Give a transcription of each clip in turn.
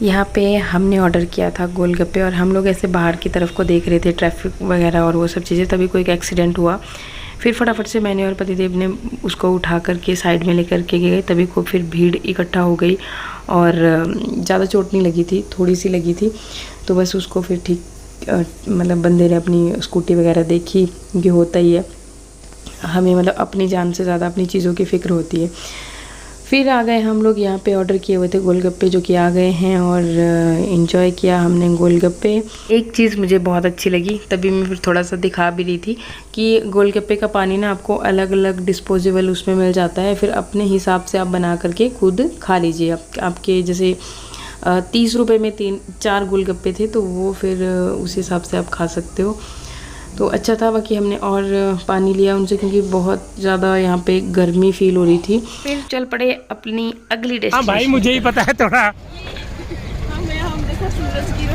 यहाँ पे हमने ऑर्डर किया था गोलगप्पे और हम लोग ऐसे बाहर की तरफ को देख रहे थे, ट्रैफिक वगैरह और वो सब चीज़ें, तभी कोई एक एक्सीडेंट हुआ। फिर फटाफट से मैंने और पतिदेव ने उसको उठा करके साइड में लेकर के गए, तभी को फिर भीड़ इकट्ठा हो गई और ज़्यादा चोट नहीं लगी थी, थोड़ी सी लगी थी। तो बस उसको फिर ठीक मतलब बंदे ने अपनी स्कूटी वगैरह देखी, क्योंकि होता ही है, हमें मतलब अपनी जान से ज़्यादा अपनी चीज़ों की फ़िक्र होती है। फिर आ गए हम लोग, यहाँ पे ऑर्डर किए हुए थे गोलगप्पे, जो कि आ गए हैं और इन्जॉय किया हमने गोलगप्पे। एक चीज़ मुझे बहुत अच्छी लगी, तभी मैं फिर थोड़ा सा दिखा भी रही थी कि गोलगप्पे का पानी ना आपको अलग अलग डिस्पोजेबल उसमें मिल जाता है, फिर अपने हिसाब से आप बना करके खुद खा लीजिए। आपके जैसे 30 रुपये में 3-4 गोलगप्पे थे, तो वो फिर उस हिसाब से आप खा सकते हो। तो अच्छा था। बाकी हमने और पानी लिया उनसे, क्योंकि बहुत ज़्यादा यहाँ पे गर्मी फील हो रही थी। फिर चल पड़े अपनी अगली डेस्टिनेशन। भाई मुझे ही पता है थोड़ा। हम देखो सूरज की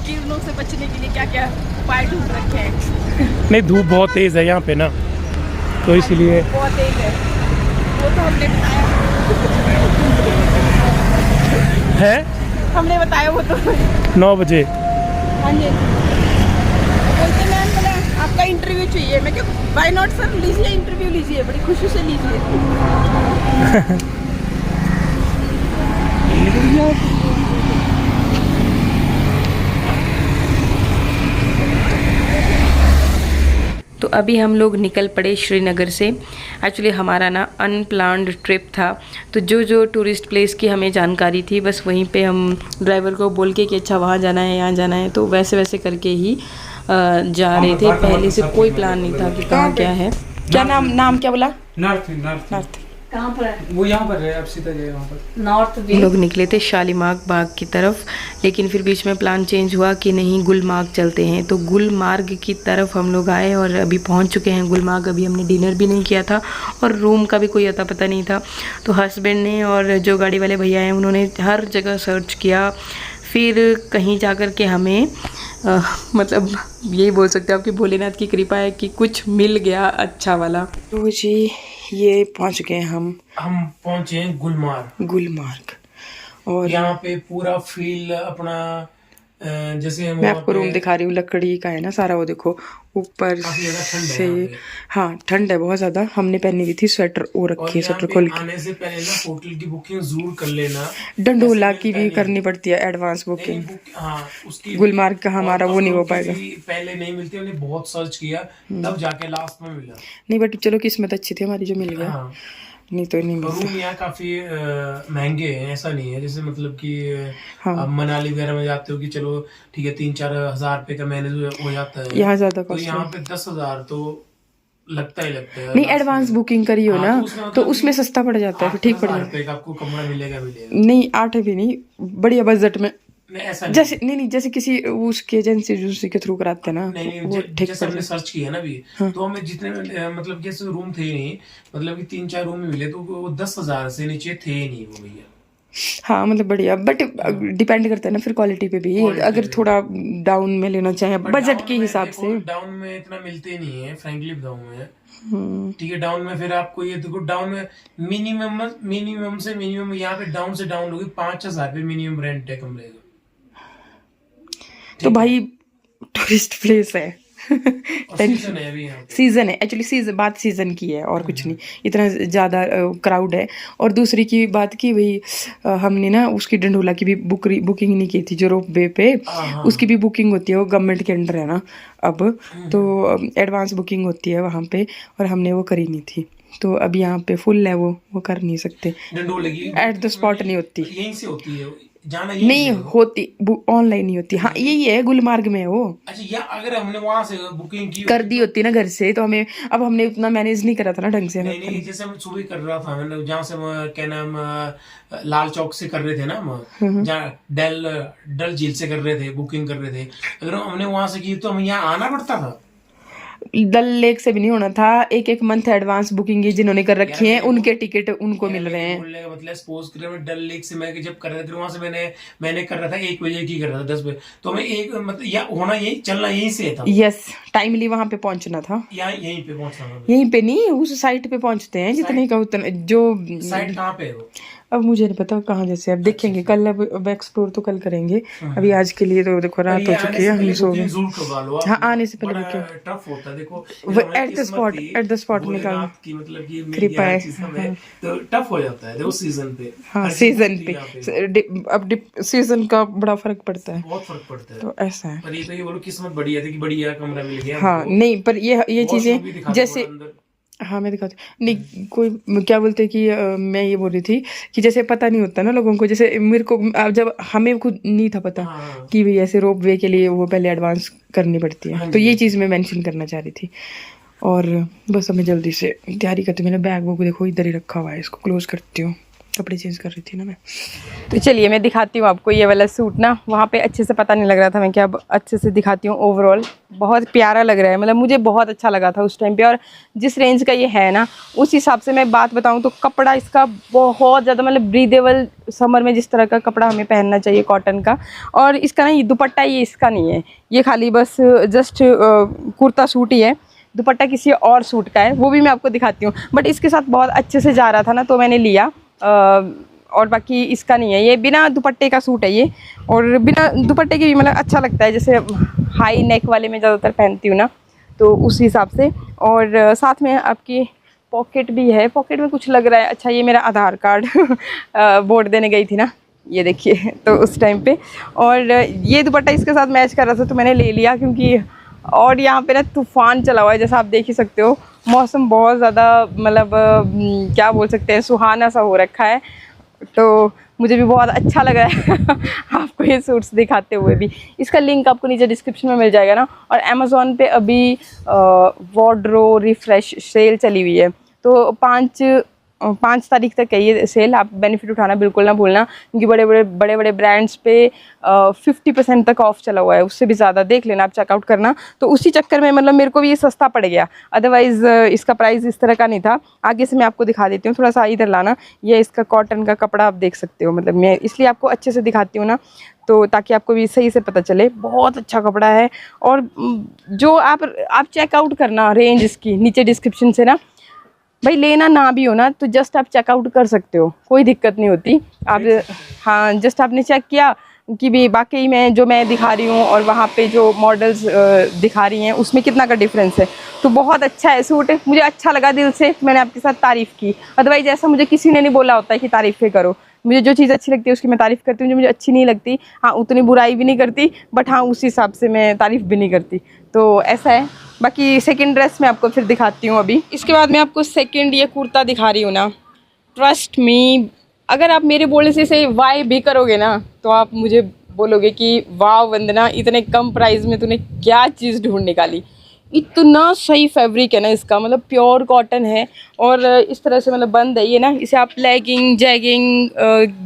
किरणों से बचने के लिए क्या क्या उपाय ढूंढ रखे हैं। नहीं, धूप बहुत तेज है यहाँ पे ना, तो इसलिए बहुत तेज है, वो तो हमने बताया है। हमने बताया वो तो 9 बजे। हाँ जी, बोलते मैम बोला आपका इंटरव्यू चाहिए। मैं क्यों, व्हाई नॉट सर, लीजिए इंटरव्यू लीजिए, बड़ी खुशी से लीजिए। तो अभी हम लोग निकल पड़े श्रीनगर से। एक्चुअली हमारा ना अनप्लान्ड ट्रिप था, तो जो जो टूरिस्ट प्लेस की हमें जानकारी थी, बस वहीं पे हम ड्राइवर को बोल के कि अच्छा वहाँ जाना है, यहाँ जाना है, तो वैसे वैसे करके ही जा रहे थे। पहले से कोई प्लान नहीं था कि कहाँ क्या है। क्या नाम क्या बोला? नॉर्थ। कहाँ पर है? वो यहाँ पर है, अब सीधा जाए वहाँ पर। नॉर्थ हम लोग निकले थे शालीमार बाग की तरफ, लेकिन फिर बीच में प्लान चेंज हुआ कि नहीं गुलमार्ग चलते हैं। तो गुलमार्ग की तरफ हम लोग आए और अभी पहुंच चुके हैं गुलमार्ग। अभी हमने डिनर भी नहीं किया था और रूम का भी कोई अता पता नहीं था। तो हस्बैंड ने और जो गाड़ी वाले भैया हैं उन्होंने हर जगह सर्च किया। फिर कहीं जा कर के हमें मतलब यही बोल सकते हैं आपकी भोलेनाथ की कृपा है कि कुछ मिल गया अच्छा वाला। तो जी ये पहुंच गए हम पहुंचे हैं गुलमार्ग। और यहाँ पे पूरा फील अपना जैसे मैं आपको रूम दिखा रही हूँ, लकड़ी का है ना सारा। वो देखो ऊपर से, हाँ ठंड है बहुत ज्यादा। हमने पहनी हुई थी स्वेटर, वो रखी है स्वेटर खोल के। आने से पहले ना होटल की बुकिंग जरूर कर लेना। डंडोला की भी करनी पड़ती है एडवांस बुकिंग। हाँ, उसकी गुलमार्ग का हमारा वो नहीं हो पाएगा, पहले नहीं मिलती। हमने बहुत सर्च किया, तब जाके लास्ट में मिला। नहीं बट चलो किस्मत अच्छी थी हमारी जो मिल गया। हाँ। नहीं तो नहीं मिलता। रूम यहाँ काफी महंगे हैं, ऐसा नहीं है जैसे मतलब कि हाँ। मनाली वगैरह में जाते हो कि चलो ठीक है 3-4 हजार रुपए का मैनेज हो जाता है। यहाँ ज्यादा तो यहाँ पे 10,000 तो लगता ही लगता है। नहीं एडवांस बुकिंग करी हो ना, तो उसमें सस्ता पड़ जाता है, फिर ठीक पड़ जाता है। आपको कमरा मिलेगा। नहीं 8 भी नहीं, बढ़िया बजट में। ऐसा जैसे नहीं जैसे किसी उसके एजेंसी के थ्रू कराते हैं ना, वो ठीक जैसे पड़ हमने जाता सर्च किया ना अभी, तो हमें जितने मतलब कि रूम थे नहीं, मतलब कि 3-4 रूम मिले, तो वो 10,000 से नीचे थे नहीं वो भैया। हाँ मतलब बढ़िया, बट डिपेंड करता है ना फिर क्वालिटी पे भी। अगर थोड़ा डाउन में लेना चाहे बजट के हिसाब से, डाउन में इतना मिलते नहीं है फ्रैंकली बताऊं मैं। ठीक है, डाउन में फिर आपको ये देखो, डाउन में मिनिमम से मिनिमम यहाँ पे डाउन से डाउन होगी 5,000 रुपये मिनिमम रेंट है कमरे का। तो भाई टूरिस्ट प्लेस है। सीजन है एक्चुअली, बात सीजन की है और कुछ नहीं, इतना ज़्यादा क्राउड है। और दूसरी की बात की वही, हमने ना उसकी डंडोला की भी बुकिंग नहीं की थी, जो रोप वे पे उसकी भी बुकिंग होती है, वो गवर्नमेंट के अंडर है ना अब, तो एडवांस बुकिंग होती है वहाँ पे, और हमने वो करी नहीं थी। तो अब यहाँ पे फुल है, वो कर नहीं सकते, एट द स्पॉट नहीं होती। यहीं से होती है नहीं होती, ऑनलाइन ही होती। हाँ यही है, गुलमार्ग में है वो। अच्छा, या अगर हमने वहां से बुकिंग की कर दी होती ना घर से, तो हमें, अब हमने उतना मैनेज नहीं करा था ना ढंग से। नहीं, जैसे हम सुबह कर रहा था मैंने, जहाँ से क्या नाम लाल चौक से कर रहे थे ना हम, जहाँ डल झील से कर रहे थे, बुकिंग कर रहे थे। अगर हमने वहां से की तो हमें यहाँ आना पड़ता था। डल लेक से भी नहीं होना था, एक मंथ एडवांस बुकिंग जिन्होंने कर रखी है उनके टिकट उनको मिल रहे हैं। बोलने का मतलब सपोज करें मैं डल लेक से मैं जब कर रहा था, वहां से मैंने कर रहा था 1 बजे की कर रहा था 10 बजे, तो हमें एक मतलब या होना यही चलना यहीं से था। यस, टाइमली वहां पे पहुंचना था। यहीं पे पहुंचना था। यहीं पे नहीं, उस साइट पे पहुंचते हैं जितने का उतना। जो साइट कहाँ पे है वो? अब मुझे नहीं पता कहाँ जैसे, अब देखेंगे कल, अब एक्सप्लोर तो कल करेंगे। अभी आज के लिए तो देखो रात हो चुकी है, हम सो गए। हाँ, आने से पहले टफ होता है देखो, एट द स्पॉट निकालना की मतलब कि कृपा है, तो टफ हो जाता है देखो सीजन पे। हाँ सीजन पे अब सीजन का बड़ा फर्क पड़ता है, बहुत फर्क पड़ता है, तो ऐसा है। पर ये तो ये बोलो किस्मत बढ़िया थी कि बढ़िया कमरा मिल गया। हाँ नहीं, पर ये चीजें जैसे, हाँ मैं दिखाती हूँ। नहीं कोई क्या बोलते हैं कि मैं ये बोल रही थी कि जैसे पता नहीं होता ना लोगों को, जैसे मेरे को जब हमें खुद नहीं था पता कि भाई ऐसे रोप वे के लिए वो पहले एडवांस करनी पड़ती है, तो ये चीज़ मैं मेंशन करना चाह रही थी। और बस हमें जल्दी से तैयारी करती हूँ। मैंने बैग वो देखो इधर ही रखा हुआ है, इसको क्लोज करती हूँ, कपड़े चेंज कर रही थी ना मैं। तो चलिए मैं दिखाती हूँ आपको ये वाला सूट ना, वहाँ पे अच्छे से पता नहीं लग रहा था, मैं क्या अब अच्छे से दिखाती हूँ। ओवरऑल बहुत प्यारा लग रहा है, मतलब मुझे बहुत अच्छा लगा था उस टाइम पे, और जिस रेंज का ये है ना उस हिसाब से मैं बात बताऊँ तो कपड़ा इसका बहुत ज़्यादा मतलब ब्रीदेबल, समर में जिस तरह का कपड़ा हमें पहनना चाहिए कॉटन का। और इसका ना ये दुपट्टा ये इसका नहीं है, ये खाली बस जस्ट कुर्ता सूट ही है, दुपट्टा किसी और सूट का है, वो भी मैं आपको दिखाती हूँ। बट इसके साथ बहुत अच्छे से जा रहा था ना तो मैंने लिया। और बाकी इसका नहीं है, ये बिना दुपट्टे का सूट है ये, और बिना दुपट्टे के भी मतलब अच्छा लगता है, जैसे हाई नेक वाले मैं ज़्यादातर पहनती हूँ ना, तो उस हिसाब से। और साथ में आपकी पॉकेट भी है, पॉकेट में कुछ लग रहा है। अच्छा ये मेरा आधार कार्ड वोट देने गई थी ना, ये देखिए, तो उस टाइम पे। और ये दुपट्टा इसके साथ मैच कर रहा था तो मैंने ले लिया, क्योंकि और यहाँ पे ना तूफ़ान चला हुआ है, जैसा आप देख ही सकते हो। मौसम बहुत ज़्यादा मतलब क्या बोल सकते हैं, सुहाना सा हो रखा है, तो मुझे भी बहुत अच्छा लग रहा है आपको ये सूट्स दिखाते हुए भी। इसका लिंक आपको नीचे डिस्क्रिप्शन में मिल जाएगा ना। और अमेज़ॉन पे अभी वार्डरो रिफ्रेश सेल चली हुई है, तो 5 तारीख तक है ये सेल, आप बेनिफिट उठाना बिल्कुल ना भूलना, क्योंकि बड़े बड़े ब्रांड्स पे 50% तक ऑफ चला हुआ है, उससे भी ज़्यादा देख लेना, आप चेकआउट करना। तो उसी चक्कर में मतलब मेरे को भी ये सस्ता पड़ गया, अदरवाइज़ इसका प्राइस इस तरह का नहीं था। आगे से मैं आपको दिखा देती हूँ, थोड़ा सा इधर लाना, ये इसका कॉटन का कपड़ा आप देख सकते हो, मतलब मैं इसलिए आपको अच्छे से दिखाती हूँ ना, तो ताकि आपको भी सही से पता चले। बहुत अच्छा कपड़ा है, और जो आप चेकआउट करना रेंज इसकी नीचे डिस्क्रिप्शन से ना, भाई लेना ना भी हो ना तो जस्ट आप चेकआउट कर सकते हो, कोई दिक्कत नहीं होती। आप हाँ जस्ट आपने चेक किया कि भी वाकई में जो मैं दिखा रही हूँ और वहाँ पे जो मॉडल्स दिखा रही हैं उसमें कितना का डिफरेंस है। तो बहुत अच्छा है सूट, मुझे अच्छा लगा दिल से, मैंने आपके साथ तारीफ़ की। अदरवाइज ऐसा मुझे किसी ने नहीं बोला होता है कि तारीफ़ें करो, मुझे जो चीज़ अच्छी लगती है उसकी मैं तारीफ़ करती हूँ, जो मुझे अच्छी नहीं लगती हाँ उतनी बुराई भी नहीं करती, बट हाँ उस हिसाब से मैं तारीफ़ भी नहीं करती। तो ऐसा है। बाकी सेकंड ड्रेस मैं आपको फिर दिखाती हूँ अभी। इसके बाद मैं आपको सेकंड ये कुर्ता दिखा रही हूँ ना, ट्रस्ट मी, अगर आप मेरे बोलने से इसे वाई भी करोगे ना तो आप मुझे बोलोगे कि वाह वंदना, इतने कम प्राइस में तूने क्या चीज़ ढूंढ निकाली। इतना सही फैब्रिक है ना इसका, मतलब प्योर कॉटन है, और इस तरह से मतलब बंद है ये ना, इसे आप लेगिंग जैगिंग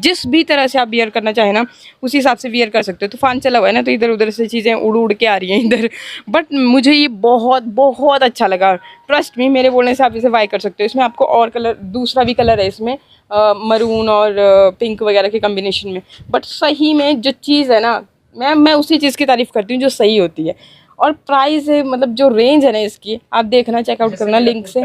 जिस भी तरह से आप वियर करना चाहें ना उसी हिसाब से वियर कर सकते हो। तूफान चला हुआ है ना तो इधर उधर से चीज़ें उड़ के आ रही हैं इधर, बट मुझे ये बहुत बहुत अच्छा लगा। ट्रस्ट मी, मेरे बोलने से आप इसे बाय कर सकते हो। इसमें आपको और कलर, दूसरा भी कलर है इसमें, मरून और पिंक वगैरह के कम्बिनेशन में, बट सही में जो चीज़ है ना, मैं उसी चीज़ की तारीफ़ करती हूँ जो सही होती है। और प्राइस है, मतलब जो रेंज है ना इसकी, आप देखना, चेकआउट करना लिंक से।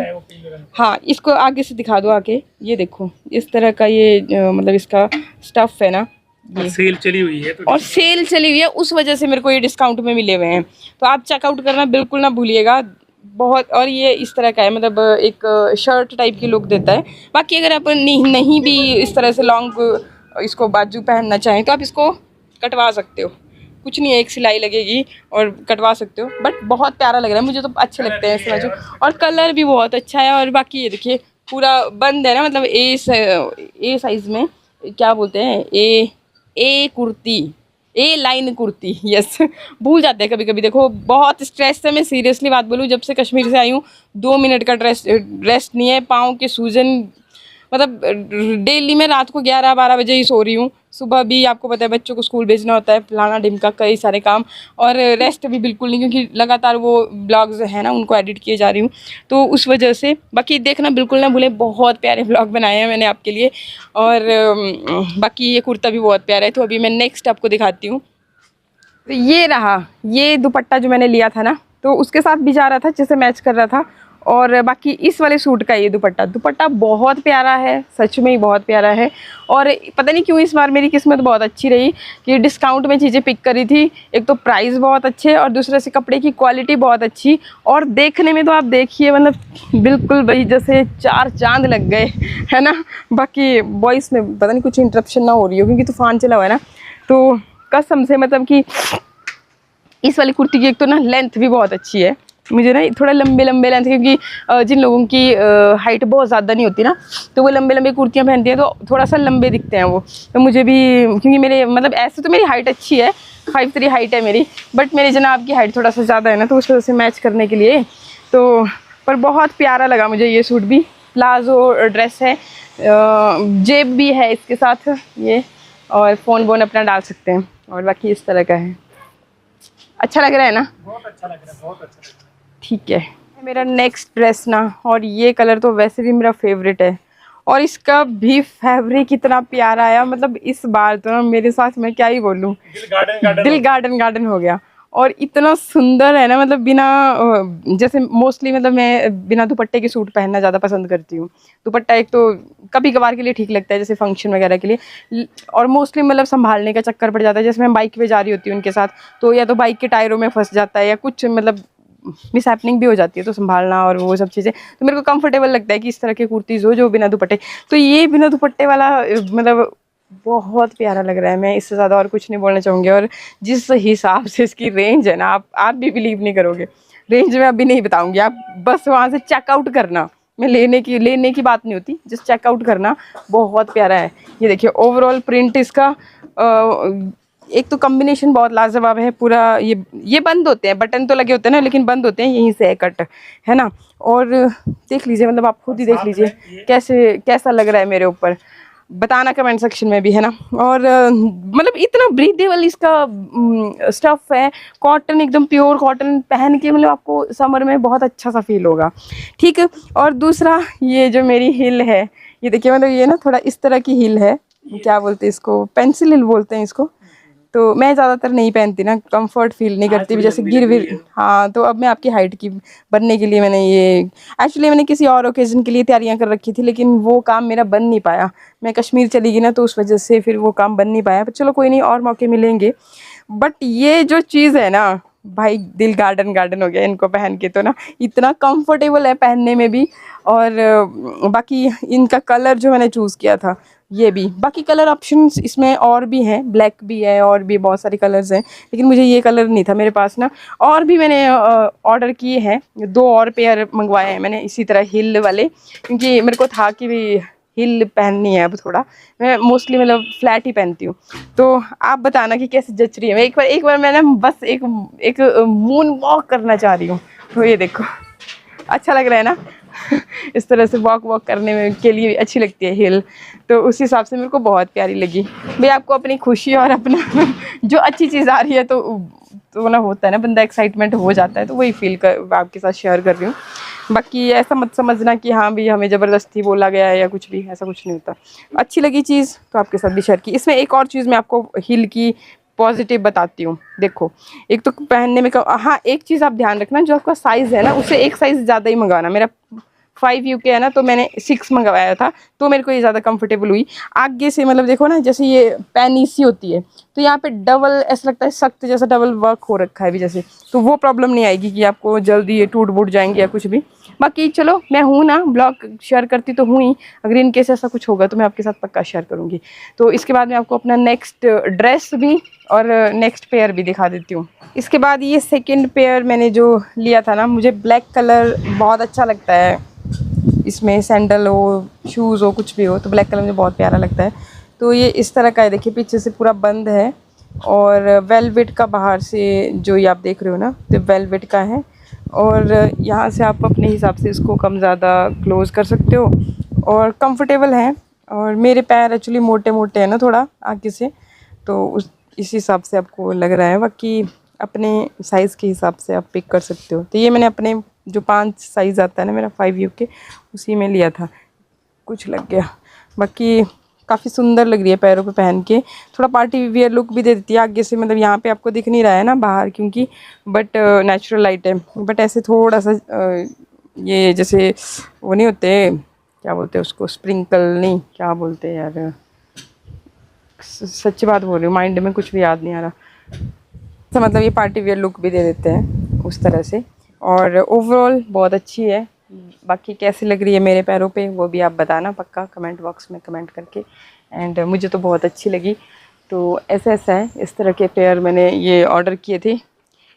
हाँ इसको आगे से दिखा दो, आके ये देखो इस तरह का ये मतलब इसका स्टफ़ है ना, और सेल चली हुई है, और सेल चली हुई है, उस वजह से मेरे को ये डिस्काउंट में मिले हुए हैं। तो आप चेकआउट करना बिल्कुल ना भूलिएगा। बहुत, और ये इस तरह का है, मतलब एक शर्ट टाइप की लुक देता है। बाकी अगर आप नहीं भी इस तरह से लॉन्ग इसको बाजू पहनना चाहें तो आप इसको कटवा सकते हो, कुछ नहीं है, एक सिलाई लगेगी और कटवा सकते हो। बट बहुत प्यारा लग रहा है, मुझे तो अच्छे लगते हैं इस बाजू, और कलर भी बहुत अच्छा है। और बाकी ये देखिए पूरा बंद है ना, मतलब ए साइज़ में, क्या बोलते हैं, ए कुर्ती, ए लाइन कुर्ती, यस भूल जाते हैं कभी कभी। देखो बहुत स्ट्रेस है, मैं सीरियसली बात बोलूँ, जब से कश्मीर से आई हूँ 2 मिनट का रेस्ट नहीं है, पाँव के सूजन, मतलब डेली मैं रात को 11-12 बजे ही सो रही हूँ, सुबह भी आपको पता है बच्चों को स्कूल भेजना होता है, फलाना ढिमका, कई सारे काम, और रेस्ट भी बिल्कुल नहीं, क्योंकि लगातार वो ब्लॉग्स है ना उनको एडिट किए जा रही हूँ, तो उस वजह से। बाकी देखना बिल्कुल ना भूलें, बहुत प्यारे ब्लॉग बनाए हैं मैंने आपके लिए। और बाकी ये कुर्ता भी बहुत प्यारा है। तो अभी मैं नेक्स्ट आपको दिखाती हूँ। तो ये रहा, ये दुपट्टा जो मैंने लिया था ना, तो उसके साथ भी जा रहा था, जिससे मैच कर रहा था। और बाकी इस वाले सूट का ये दुपट्टा बहुत प्यारा है, सच में ही बहुत प्यारा है। और पता नहीं क्यों इस बार मेरी किस्मत बहुत अच्छी रही कि डिस्काउंट में चीज़ें पिक करी थी। एक तो प्राइस बहुत अच्छे और दूसरे से कपड़े की क्वालिटी बहुत अच्छी, और देखने में तो आप देखिए मतलब बिल्कुल भाई जैसे 4 चांद लग गए, है ना। बाकी वॉइस में पता नहीं कुछ इंटरप्शन ना हो रही हो क्योंकि तूफान चला हुआ है ना, तो कसम से मतलब कि इस वाली कुर्ती की एक तो ना लेंथ भी बहुत अच्छी है। मुझे ना थोड़ा लंबे लेंथ, क्योंकि जिन लोगों की हाइट बहुत ज़्यादा नहीं होती ना, तो वो लंबे कुर्तियाँ पहनती हैं तो थोड़ा सा लंबे दिखते हैं वो। तो मुझे भी, क्योंकि मेरे मतलब ऐसे तो मेरी हाइट अच्छी है, 5'3" हाइट है मेरी, बट मेरे जनाब की हाइट थोड़ा सा ज़्यादा है ना, तो उस वजह से मैच करने के लिए तो। पर बहुत प्यारा लगा मुझे ये सूट भी। प्लाजो ड्रेस है, जेब भी है इसके साथ ये, और फ़ोन वोन अपना डाल सकते हैं, और बाकी इस तरह का है। अच्छा लग रहा है ना? बहुत अच्छा लग रहा है, बहुत अच्छा लग रहा है। ठीक है, मेरा नेक्स्ट ड्रेस ना, और ये कलर तो वैसे भी मेरा फेवरेट है, और इसका भी फैब्रिक इतना प्यारा आया, मतलब इस बार तो ना मेरे साथ मैं क्या ही बोलूँ, दिल गार्डन हो गया। और इतना सुंदर है ना, मतलब बिना जैसे मोस्टली मतलब मैं बिना दुपट्टे के सूट पहनना ज़्यादा पसंद करती हूँ। दुपट्टा एक तो कभी कभार के लिए ठीक लगता है, जैसे फंक्शन वगैरह के लिए, और मोस्टली मतलब संभालने का चक्कर पड़ जाता है। जैसे मैं बाइक पे जा रही होती हूँ उनके साथ, तो या तो बाइक के टायरों में फंस जाता है या कुछ मतलब मिसहैपनिंग भी हो जाती है, तो संभालना और वो सब चीज़ें, तो मेरे को कंफर्टेबल लगता है कि इस तरह के कुर्तीज़ हो जो बिना दुपट्टे। तो ये बिना दुपट्टे वाला मतलब बहुत प्यारा लग रहा है। मैं इससे ज़्यादा और कुछ नहीं बोलना चाहूँगी। और जिस हिसाब से इसकी रेंज है ना, आप भी बिलीव नहीं करोगे। रेंज में अभी नहीं बताऊँगी, आप बस वहाँ से चेकआउट करना। मैं लेने की बात नहीं होती, जस्ट चेकआउट करना। बहुत प्यारा है। ये देखिए ओवरऑल प्रिंट इसका, एक तो कॉम्बिनेशन बहुत लाजवाब है पूरा। ये बंद होते हैं, बटन तो लगे होते हैं ना, लेकिन बंद होते हैं यहीं से कट, है ना। और देख लीजिए, मतलब आप खुद ही देख लीजिए कैसा लग रहा है मेरे ऊपर, बताना कमेंट सेक्शन में भी, है ना। और मतलब इतना ब्रीदेबल इसका स्टफ़ है, कॉटन एकदम प्योर कॉटन, पहन के मतलब आपको समर में बहुत अच्छा सा फील होगा। ठीक है, और दूसरा ये जो मेरी हिल है, ये देखिए, मतलब ये ना थोड़ा इस तरह की हिल है, क्या बोलते हैं इसको, पेंसिल हिल बोलते हैं इसको। तो मैं ज़्यादातर नहीं पहनती ना, कंफर्ट फील नहीं करती, जैसे गिर विर। हाँ, तो अब मैं आपकी हाइट की बनने के लिए मैंने ये, एक्चुअली मैंने किसी और ओकेज़न के लिए तैयारियां कर रखी थी, लेकिन वो काम मेरा बन नहीं पाया। मैं कश्मीर चली गई ना, तो उस वजह से फिर वो काम बन नहीं पाया। पर चलो कोई नहीं, और मौके मिलेंगे। बट ये जो चीज़ है ना भाई, दिल गार्डन हो गया इनको पहन के। तो ना इतना कंफर्टेबल है पहनने में भी। और बाकी इनका कलर जो मैंने चूज़ किया था, ये भी, बाकी कलर ऑप्शंस इसमें और भी हैं, ब्लैक भी है और भी बहुत सारे कलर्स हैं, लेकिन मुझे ये कलर नहीं था मेरे पास ना। और भी मैंने ऑर्डर किए हैं, 2 और पेयर मंगवाए हैं मैंने इसी तरह हिल वाले, क्योंकि मेरे को था कि भी हिल पहननी है अब थोड़ा। मैं मोस्टली मतलब फ्लैट ही पहनती हूँ। तो आप बताना कि कैसे जच रही है। मैं एक बार मैं ना बस एक मून वॉक करना चाह रही हूँ। तो ये देखो, अच्छा लग रहा है ना। इस तरह से वॉक करने में के लिए अच्छी लगती है हिल, तो उस हिसाब से मेरे को बहुत प्यारी लगी। भाई आपको अपनी खुशी और अपना जो अच्छी चीज़ आ रही है तो ना होता है ना, बंदा एक्साइटमेंट हो जाता है, तो वही फील कर आपके साथ शेयर कर रही हूँ। बाकी ऐसा मत समझना कि हाँ भी हमें ज़बरदस्ती बोला गया है या कुछ भी, ऐसा कुछ नहीं होता। अच्छी लगी चीज़ तो आपके साथ भी शेयर की। इसमें एक और चीज़ मैं आपको हिल की पॉजिटिव बताती हूँ। देखो, एक तो पहनने में हाँ, एक चीज़ आप ध्यान रखना, जो आपका साइज़ है ना उससे एक साइज़ ज़्यादा ही मंगाना। मेरा 5 UK है ना, तो मैंने 6 मंगवाया था, तो मेरे को ये ज़्यादा कंफर्टेबल हुई। आगे से मतलब देखो ना, जैसे ये पैनी सी होती है, तो यहाँ पे डबल ऐसा लगता है, सख्त जैसा डबल वर्क हो रखा है भी जैसे, तो वो प्रॉब्लम नहीं आएगी कि आपको जल्दी ये टूट फूट जाएंगे या कुछ भी। बाकी चलो, मैं हूँ ना, ब्लॉग शेयर करती तो हूँ ही, अगर इन केस ऐसा कुछ होगा तो मैं आपके साथ पक्का शेयर करूँगी। तो इसके बाद मैं आपको अपना नेक्स्ट ड्रेस भी और नेक्स्ट पेयर भी दिखा देती हूँ। इसके बाद ये सेकेंड पेयर मैंने जो लिया था ना, मुझे ब्लैक कलर बहुत अच्छा लगता है। इसमें सैंडल हो, शूज़ हो, कुछ भी हो, तो ब्लैक कलर मुझे बहुत प्यारा लगता है। तो ये इस तरह का है, देखिए पीछे से पूरा बंद है, और वेलवेट का बाहर से जो ये आप देख रहे हो ना, तो वेलवेट का है। और यहाँ से आप अपने हिसाब से इसको कम ज़्यादा क्लोज़ कर सकते हो, और कंफर्टेबल है। और मेरे पैर एक्चुअली मोटे मोटे हैं ना थोड़ा आगे से, तो इस हिसाब से आपको लग रहा है। बाकी अपने साइज़ के हिसाब से आप पिक कर सकते हो। तो ये मैंने अपने जो 5 साइज़ आता है ना मेरा, 5 UK, उसी में लिया था, कुछ लग गया। बाकी काफ़ी सुंदर लग रही है पैरों पे पहन के, थोड़ा पार्टी वियर लुक भी दे देती है आगे से। मतलब यहाँ पे आपको दिख नहीं रहा है ना बाहर, क्योंकि बट नेचुरल लाइट है, बट ऐसे थोड़ा सा ये जैसे वो नहीं होते, क्या बोलते हैं उसको, स्प्रिंकल नहीं, क्या बोलते हैं यार, सच्ची बात बोल रही हूँ, माइंड में कुछ भी याद नहीं आ रहा। तो मतलब ये पार्टी वेयर लुक भी दे देते हैं उस तरह से। और ओवरऑल बहुत अच्छी है। बाकी कैसी लग रही है मेरे पैरों पे वो भी आप बताना पक्का कमेंट बॉक्स में कमेंट करके। एंड मुझे तो बहुत अच्छी लगी। तो ऐसा है, इस तरह के पेयर मैंने ये ऑर्डर किए थे।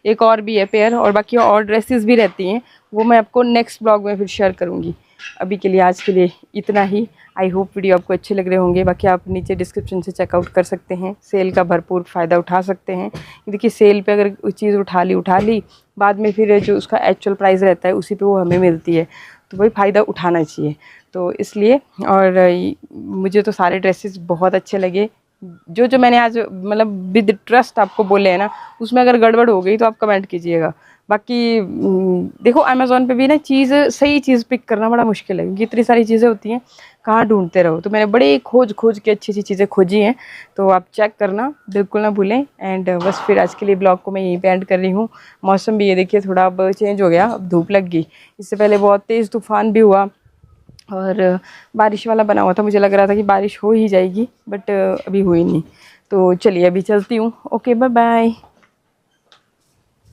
एक और भी है पेयर, और बाकी और ड्रेसेस भी रहती हैं, वो मैं आपको नेक्स्ट ब्लॉग में फिर शेयर करूँगी। अभी के लिए, आज के लिए इतना ही। आई होप वीडियो आपको अच्छे लग रहे होंगे। बाकी आप नीचे डिस्क्रिप्शन से चेकआउट कर सकते हैं, सेल का भरपूर फ़ायदा उठा सकते हैं। देखिए सेल पे अगर चीज़ उठा ली बाद में फिर जो उसका एक्चुअल प्राइस रहता है उसी पे वो हमें मिलती है, तो वही फ़ायदा उठाना चाहिए। तो इसलिए, और मुझे तो सारे ड्रेसेस बहुत अच्छे लगे। जो मैंने आज मतलब विद ट्रस्ट आपको बोले हैं ना, उसमें अगर गड़बड़ हो गई तो आप कमेंट कीजिएगा। बाकी देखो अमेज़ॉन पे भी ना सही चीज़ पिक करना बड़ा मुश्किल है, क्योंकि इतनी सारी चीज़ें होती हैं, कहाँ ढूंढते रहो। तो मैंने बड़े खोज के अच्छी चीज़ें खोजी हैं, तो आप चेक करना बिल्कुल ना भूलें। एंड बस फिर आज के लिए ब्लॉग को मैं यहीं पे एंड कर रही हूँ। मौसम भी ये देखिए थोड़ा अब चेंज हो गया, अब धूप लग गई। इससे पहले बहुत तेज़ तूफ़ान भी हुआ और बारिश वाला बना हुआ था, मुझे लग रहा था कि बारिश हो ही जाएगी, बट अभी हुई नहीं। तो चलिए अभी चलती हूँ। Okay, bye bye.